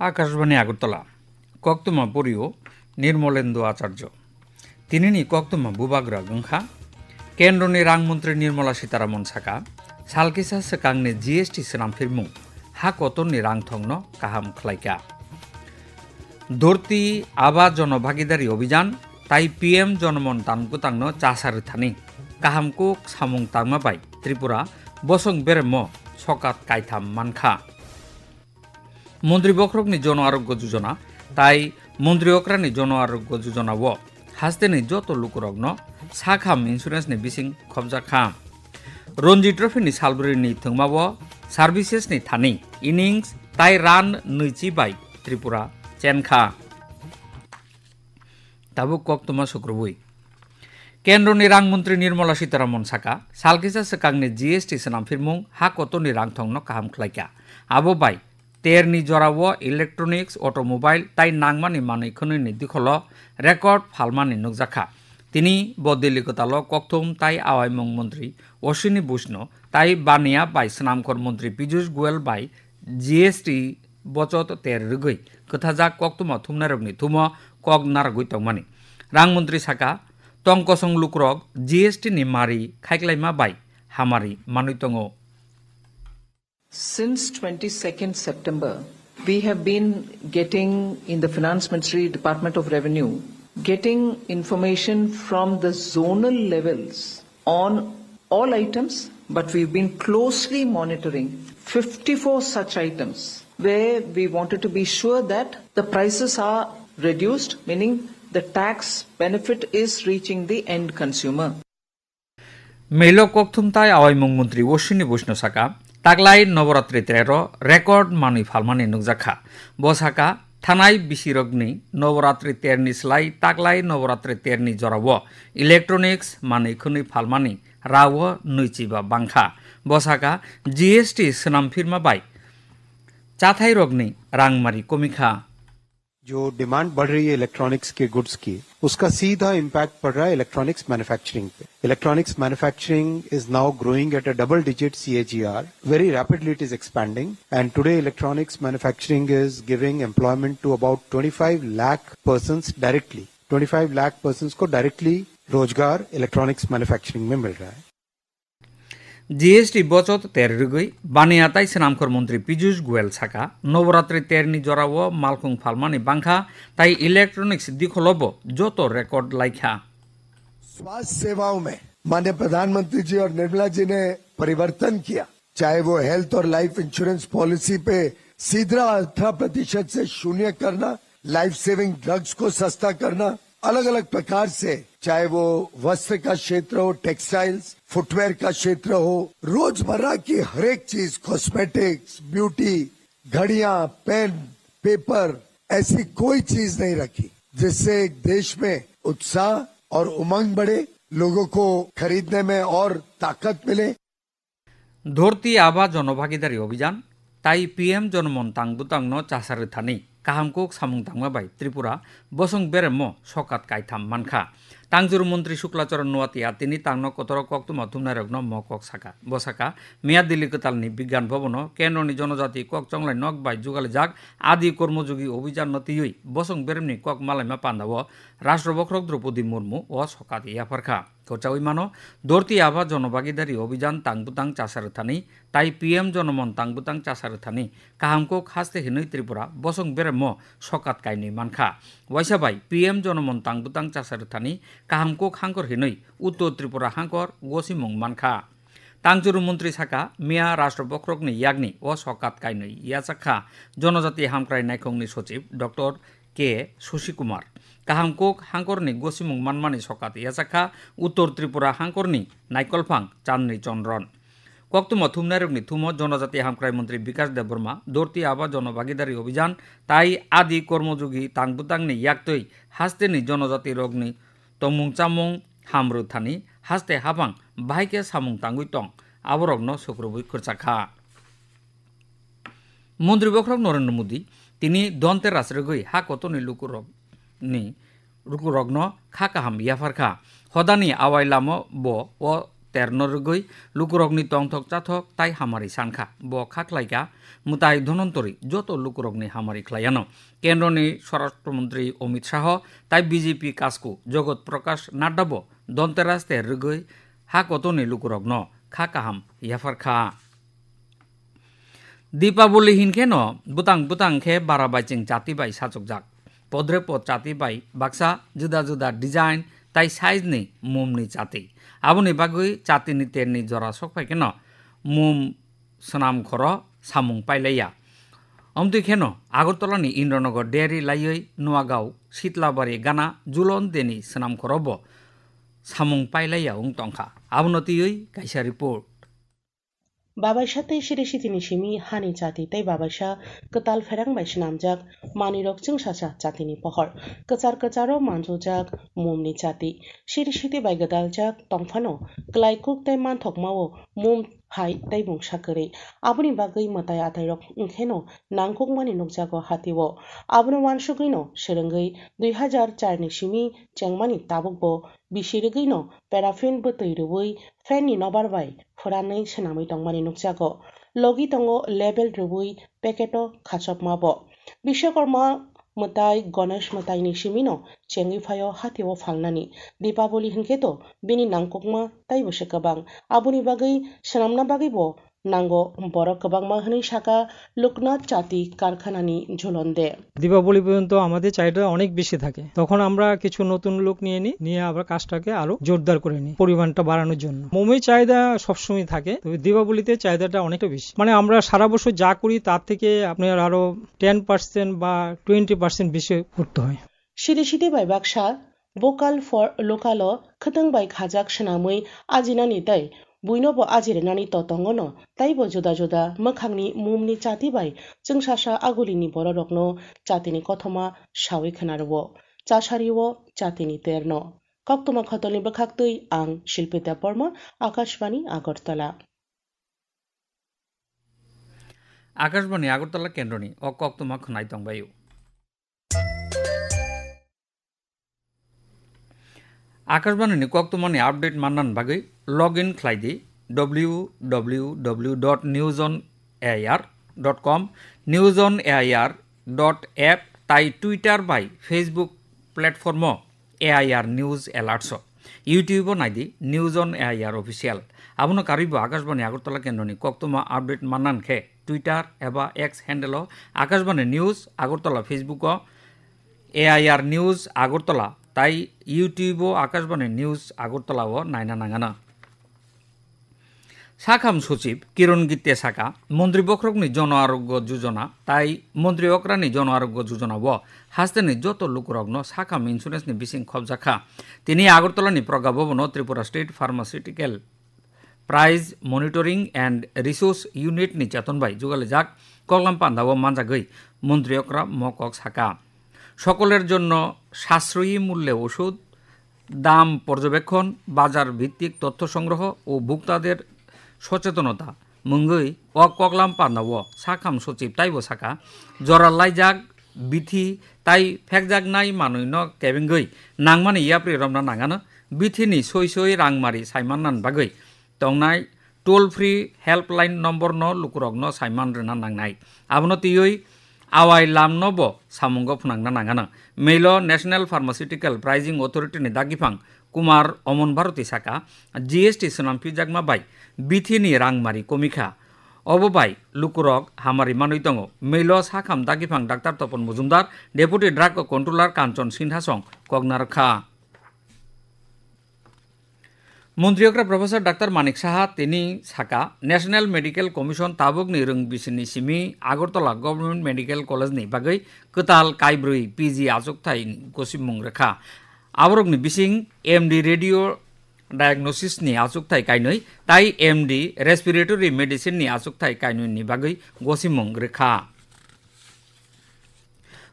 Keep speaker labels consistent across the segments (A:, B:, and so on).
A: আকাশবাণী আগরতলা কক্তমা পরিও নির্মলেন্দু আচার্য তিনি কক্তমা বুবাগ্রা গংখা কেন্দ্রনি রাংমন্ত্রী নির্মলা সীতারামন সাকা সালকিसा सकांगनि जीएसटी सोनामफिरमुं हा कतननि रां थंनो काहाम खलायका धरती आबा जनभागीदारी अभियान ताई पीएम जनमन तानकुतांनो चासार थानी काहामको सामुं तांमाबाय त्रिपुरा बसं बेरेम सकात कायथाम मानखा मन्त्री बख्रकनि जन आरोग्य योजना ताई मन्त्री अक्रानि जन आरोग्य योजना व हास्तेनि जत लुकुरग्न साखाम इन्सुरेन्सनि बिसिं खबजाखा रन्जी ट्रफिनि सालब्रैनि थंमाव सार्भिसेसनि थानी इनिंस ताई रान नैची बाय त्रिपुरा चेनखा ताबो कक्तमा सुक्रबुई केन्द्रनि रांमन्त्री निर्मला सीतारामन साका सालकिसा सकांगनि जीएसटी सोनामफिरमुं हा कतननि रां थंनो काहाम खलायका आबो बाय तेरनि जराव इलेक्ट्रनिक्स अटोमोबाइल ताई नांगमानि मानैखोनि दिखल रेकर्ड फालमानि नुकजाखा তিনি বদিলিকতাল কক্থম তাই আওয়াইমং মন্ত্রী অশ্বিনী বৈষ্ণ তাই বানিয়া বাই স্নামকর মন্ত্রী পীযূষ গোয়েল বাই জিএসটি বচত তের রুগৈ কথাজা কক্তমা থুমনারগনি থুম কক নারগৈ তংমানি রাংমন্ত্রী সাকা টংকসং লুকরক জিএসটি নি মারি খাইক্লাইমা বাই হামারি মানুইতং
B: Since 22nd September, we have been getting in the Finance Ministry, Department of Revenue, getting information from the zonal levels on all items, but we've been closely monitoring 54 such items where we wanted to be sure that the prices are reduced, meaning the tax benefit is reaching the end consumer.
A: মেলো কক্থম তাই আওয়াইমং মন্ত্রী অশ্বিনী বৈষ্ণ সাকা তাগলাই নবরাত্রি তের record মানি ফালমানি নুকজাখা বসাকা থানাই বিশিরগ্নি নবরাত্রি তেরনি স্লাই তাগলাই নবরাত্রি তেরনি জরাব ইলেকট্রনিক্স মানিখুনি ফালমানি রাव নৈচিবা বাংখা বসাকা जीएसटी सोनामफिरमा बाय चाथाई रगनी रांगमारी कमिखा
C: जो डिमांड बढ़ रही है इलेक्ट्रॉनिक्स के गुड्स की उसका सीधा इम्पैक्ट पड़ रहा है इलेक्ट्रॉनिक्स मैन्युफैक्चरिंग पे electronics manufacturing is now growing at a double digit CAGR very rapidly it is expanding and today electronics manufacturing is giving employment to about 25 lakh persons directly 25 lakh persons को directly रोजगार electronics manufacturing में मिल रहा है
A: GST बचत तेर रुगै बानियाताई सोनामखर मंत्री पीयूष गोयल साका नवरात्रि तेरनी जराव मालकुंग फालमानी बांखा ताई इलेक्ट्रॉनिक्स दिखलब जोतो रिकॉर्ड लाइखा
D: स्वास्थ्य सेवाओं में माननीय प्रधानमंत्री जी और निर्मला जी ने परिवर्तन किया चाहे वो हेल्थ और लाइफ इंश्योरेंस पॉलिसी पे सीधा 18% से शून्य करना लाइफ सेविंग ड्रग्स को सस्ता करना अलग अलग प्रकार से चाहे वो वस्त्र का क्षेत्र हो टेक्सटाइल्स फुटवेयर का क्षेत्र हो रोजमर्रा की हर एक चीज कॉस्मेटिक्स ब्यूटी घड़ियां पेन पेपर ऐसी कोई चीज नहीं रखी जिससे एक देश में उत्साह और उमंग बढ़े लोगों को खरीदने में और ताकत मिले
A: धरती आबा जनभागीदारी अभियान ताई पीएम जनमन तांगबुतांगनो चासार थानी काहामको सामुं तांमाबाय त्रिपुरा बसं बेरेम सकात कायथाम मानखा तांगजुरु मंत्री शुक्लाचरण नुवातिया तिनी तांगनो कतर कक्तमा थुमनारग्न मकक साका बसाका मिया दिल्ली कतालनि विज्ञान भवन केन्द्रनि जनजाति कक चंगलाय नक बाय जुगाले जाग आदि कर्मयोगी अभियान नतियै बसं बेरेमनि कक मालायमा पान्दाव राष्ट्र बख्रक द्रौपदी मुर्मु व सकात याफारखा कोचावै मानो धरती आबा जनभागीदारी अभियान तांगबुतां चासार थानी ताई पीएम जनमन तांगबुतां चासार थानी काहामको खास्ते हिनै त्रिपुरा बसं बेरेम सकात कायनि मानखा वाइसाबाय पीएम जनमन तांगबुतां चासार थानी काहामको हांकर हिनै उत्तर त्रिपुरा हांकर गसिमुं मानखा तांगजुरु मंत्री साका मिया राष्ट्र बख्रकनि यागनि व सकात कायनै याचाखा जनजाति हामक्राय नायखंनि सचिव डॉक्टर के शशि कुमार काहामकोक हांकरनि गसिमुं मानमानि सकात याचाखा उत्तर त्रिपुरा हांकरनि नायकलफां चांदनी चंद्रन कक्तमा थुमनारगनि थुम जनजाति हामक्राय मंत्री विकास देबबर्मा धरती आबा जनभागीदारी अभियान ताई आदि कर्मयोगी तांगबुतांगनि याक्तै हास्तेनि जनजाति रगनि तमुं चामुं हामरु थानी हास्ते हाबां बाहायके सामुं तांगुइ तं आबरग्न सुक्रबुइ खरचाखा मंत्री बख्रक नरेंद्र मोदी तिनी धनतेरास रगै हा कतनि लुकुरग्न खा काहाम याफारखा हदानि आवाय लामो ब 13 lukurokni tongthok chathok tai hamari sanka bo khaklaika mutai Dhanvantari যত লুকুরগনি হামারি খ্লায়ানো কেন্দ্রনি স্বরাষ্ট্রমন্ত্রী অমিত শাহ তাই বিজেপি কাসকু জগৎ প্রকাশ নাড্ডাবো দন্তেরাস তে রগৈ হা কতনি লুকুরগ্ন খা কাহাম ইয়াফার খা দীপাবলি হিনখেন বুতাং বুতাং খে বারা বাইচিং জাতি বাই সাচক যাক পদ্রে পদ জাতি বাই বাক্সা जुदा जुदा ডিজাইন তাই সাইজ নি মুম নি জাতি আবনি বাগৈ জাতি নি তের নি জরা সকপাই কেন মুম সনাম খর সামুং পাইলাইয়া অমতুই খেন আগরতলানি ইন্দ্রনগর ডেয়ারি লাইयै নোয়াগাঁও শীতলাবাড়ি গানা জুলন দেনি সনাম খরব সামুং পাইলাইয়া উং টংখা আবনতিयै কাইসা report
E: Babaisha shiri shitini shimi hani jati tai babaisha ketal ferang bai shnamjak manirok chungsasa jatini pohor kecar kecaro manjojak mumni jati shiri shiti bai gedal jak tongfano klai kuk tai manthok mawo mum hai tai bung sakari abuni bagai matai atai rok unkheno nangkuk mani nokjago hatiwo abuni wansugino serengai 2004 ni shimi chengmani tabukbo bisirigino paraffin botoi rubai feni nobar bai foranai senamai tongmani nokjago logi tongo label rubai paketo khachop mabo bishwakarma mutai ganesh mutai ni shimino chengi phayo hatiwo phalnani dipaboli hinketo bini nangkukma tai bose kabang abuni bagai senamna bagai bo nango borok kabangma hini shaka Loknath জাতি কারখানানি ঝুলন্দে
F: দীপাবলি পর্যন্ত আমাদের চাহিদা অনেক বেশি থাকে তখন আমরা কিছু নতুন লোক নিয়ে আবার কাজটাকে আরো জোরদার করে নিই পরিমাণটা বাড়ানোর জন্য মোমের চাহিদা সবসময় থাকে তবে দীপাবলিতে চাহিদাটা অনেকটা বেশি মানে আমরা সারা বছর যা করি তার থেকে আপনার আরো 10% বা 20% বেশি করতে হয়
E: সিরিসিটি by Baksa vocal for local খতং by খাজাক সেনামৈ আজিনানি তাই buinobo ajirenani totongono taibo juda juda mokhangni mumni jati bai chungsasa agulini bororokno jatini kothoma sawi khanarwo chasariwo jatini terno koktoma khotolni bakhaktui ang Shilpita Burma Akashbani Agartala
A: Akashbani Agartala kendroni o koktoma khonai tongbayu Akashbani ni koktomani update mannan bagai login khlaidi www.newsonair.com newsonair.app tai Twitter by Facebook platform AIR News Alerts YouTube naidi News on AIR official abuno karibo Akashbani Agartala kendroni koktoma update mannan khe Twitter eba X handle Akashbani News Agartala Facebook AIR News Agartala তাই YouTube Akashvani news আগরতলাও Naina নাঙানা সাখাম সচিব কিরণ গীতে সাকা মন্ত্রী বখরকনি জন আরোগ্য যোজনা তাই মন্ত্রী অকরানি জন আরোগ্য যোজনা হাস্তেনি যত লুকুরগ্ন সাখাম ইন্স্যুরেন্সনি বিসিং খবজাখা তিনি আগরতলানি Pragna Bhavan Tripura state pharmaceutical price monitoring and resource ইউনিটনি চেতনবাই যুগালে যাক কলম পান্দাও মানজাগৈ মন্ত্রী অকরা মকক সাকা সকলের জন্য সাশ্রয়ী মূল্যে ওষুধ দাম পর্যবেক্ষণ বাজার ভিত্তিক তথ্য সংগ্রহ ও ভোক্তাদের সচেতনতা মঙ্গৈ অকলাম পান্দাও সাখাম সচিব তাইব সাকা জরালাই জাগ বিথি তাই ফেকজাগ নাই মানুষ ন কেবেঙ্গৈ নাংমানি ইয়াপ্রি রমনা নাঙানো বিথিনি সই সই রাংমারি সাইমান্নান বাগৈ তংনাই টোল ফ্রি হেল্পলাইন নম্বর ন লুকুরগ্ন সাইমান রেনা নাংনাই আবনতিয়ই আওয়াই লাম নব সামঙ্গ ফুনাংনা নাঙানো মেইল ন্যাশনাল ফার্মাসিউটিক্যাল প্রাইজিং অথরিটিনি দাগিফাং কুমার অমন ভারতী সাকা জিএসটি সোনামপি জাগমা বাই বিথিনি রাংমারি কমিখা অববাই লুকুরক হামারি মানুই দङ মেইল সাখাম দাগিফাং doctor Tapan Majumdar deputy drug controller Kanchan সিনহাসং কগনারখা মন্ত্রীকরা প্রফেসর ডাক্তার মানিক সাহা তিনি সাকা ন্যাশনাল মেডিকেল কমিশন তাবুকনি রংবিসিনি সিমি আগরতলা গভর্নমেন্ট মেডিকেল কলেজনি বাগৈ কতাল কাইব্রই পিজি আচকথাই গসিমুং রেখা আবরকনি বিসিং এমডি রেডিও ডায়াগনোসিসনি আচকথাই কাইনৈ তাই এমডি রেসপিরেটরি মেডিসিননি আচকথাই কাইনৈনি বাগৈ গসিমুং রেখা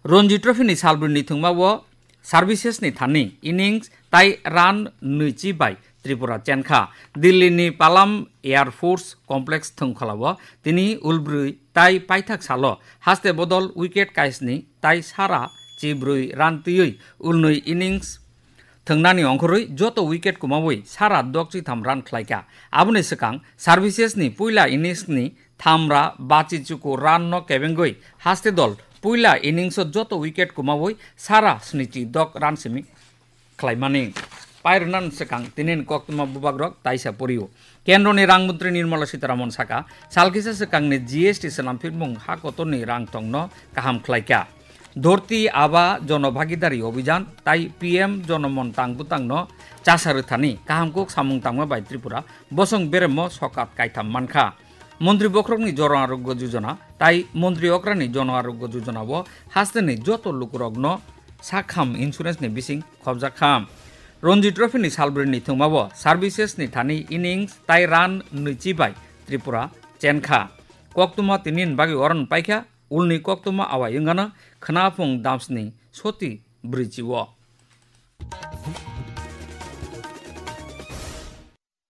A: রঞ্জি ট্রফিনি সালব্রিনি থুংমাও সার্ভিসেসনি থানি ইনিংস তাই রান নৈচি বাই ত্রিপুরা চেনখা দিল্লিনি পালাম এয়ারফোর্স কমপ্লেক্স থংখলাও তিনি উলব্রুই তাই পাইথাক সাল হাস্তে বদল উইকেট কাইসনি তাই সারা চিব্রুই রানতুই উলনৈ innings थंगनानि अंखरui joto wicket kumawui sara dokchi tham run khlaika aboni sekang services ni puila innings ni thamra bachi chuku run no kebengoi haste dol puila innings joto wicket kumawui sara snichi dok run simi khlaimani Pairnan sekang tinin koktuma bubagrok taisa puriu Kendroni rang menteri Nirmala Sitaramon saka salkisa sekang ni GST senam firmung hakotoni rang tongno kaham khlaika Dharti Aba জনভাগিদারি অভিযান তাই PM Janman তাংবুতাংনো চাসারথানি কাহামকুক সামুং তাংমা by Tripura বসং বেরেম সকাত কাইথাম মানখা মন্ত্রী বক্রকনি জন আরোগ্য যোজনা তাই মন্ত্রী অক্রানি জন আরোগ্য যোজনাবো হাস্তেনি যত লুকুরগ্ন সাখাম ইন্স্যুরেন্সনি বিসিং খবজা খাম Ranji ট্রফিনি সালব্রিনি থুমাবো সার্ভিসেসনি Thani innings তাই রান নৈচি বাই ত্রিপুরা চেনখা কক্তুমা তিনিন বাগি অরণ পাইখা ulni koktuma awa yungana khnapung damsni soti brichiwo